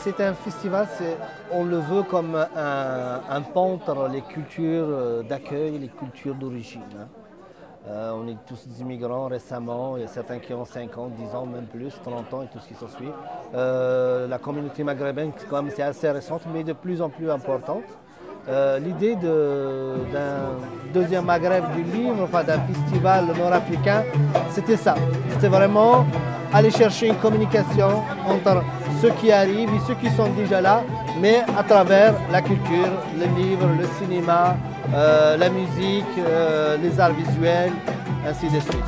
c'est un festival, on le veut comme un pont entre les cultures d'accueil et les cultures d'origine. On est tous des immigrants récemment, il y a certains qui ont 50, 10 ans, même plus, 30 ans et tout ce qui s'ensuit. La communauté maghrébine, c'est assez récente, mais de plus en plus importante. L'idée d'un deuxième Maghreb du livre, enfin d'un festival nord-africain, c'était ça. C'était vraiment aller chercher une communication entre ceux qui arrivent et ceux qui sont déjà là, mais à travers la culture, le livre, le cinéma, la musique, les arts visuels, ainsi de suite.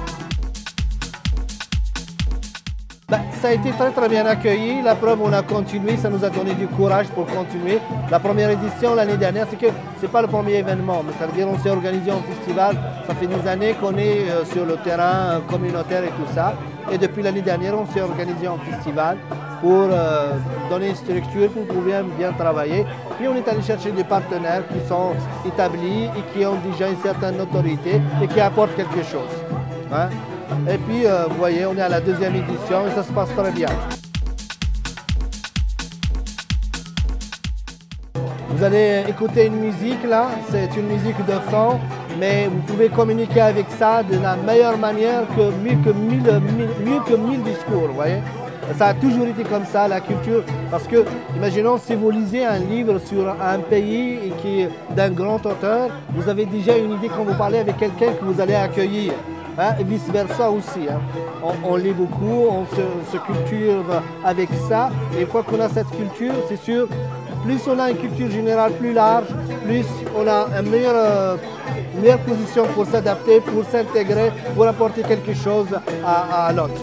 Ça a été très bien accueilli. La preuve, on a continué, ça nous a donné du courage pour continuer. La première édition l'année dernière, c'est que c'est pas le premier événement, mais ça veut dire qu'on s'est organisé en festival. Ça fait des années qu'on est sur le terrain communautaire et tout ça. Et depuis l'année dernière, on s'est organisé en festival pour donner une structure, pour pouvoir bien travailler. Puis on est allé chercher des partenaires qui sont établis et qui ont déjà une certaine notoriété et qui apportent quelque chose. Hein? Et puis, vous voyez, on est à la deuxième édition et ça se passe très bien. Vous allez écouter une musique là, c'est une musique de fond, mais vous pouvez communiquer avec ça de la meilleure manière mieux que mille discours, vous voyez. Ça a toujours été comme ça, la culture, parce que, imaginons, si vous lisez un livre sur un pays qui est d'un grand auteur, vous avez déjà une idée quand vous parlez avec quelqu'un que vous allez accueillir. Hein, et vice-versa aussi. Hein. On lit beaucoup, on se culture avec ça. Et une fois qu'on a cette culture, c'est sûr, plus on a une culture générale plus large, plus on a une meilleure position pour s'adapter, pour s'intégrer, pour apporter quelque chose à l'autre.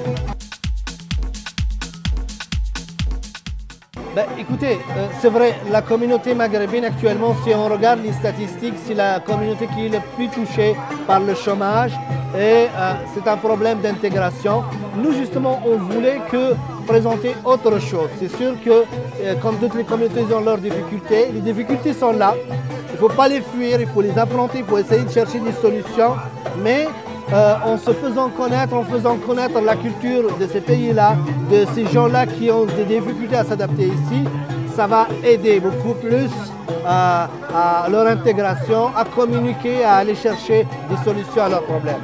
Écoutez, c'est vrai, la communauté maghrébine actuellement, si on regarde les statistiques, c'est la communauté qui est le plus touchée par le chômage et c'est un problème d'intégration. Nous, justement, on voulait présenter autre chose. C'est sûr que, comme toutes les communautés ont leurs difficultés, les difficultés sont là. Il ne faut pas les fuir, il faut les affronter, il faut essayer de chercher des solutions, mais en se faisant connaître, en faisant connaître la culture de ces pays-là, de ces gens-là qui ont des difficultés à s'adapter ici, ça va aider beaucoup plus à leur intégration, à communiquer, à aller chercher des solutions à leurs problèmes.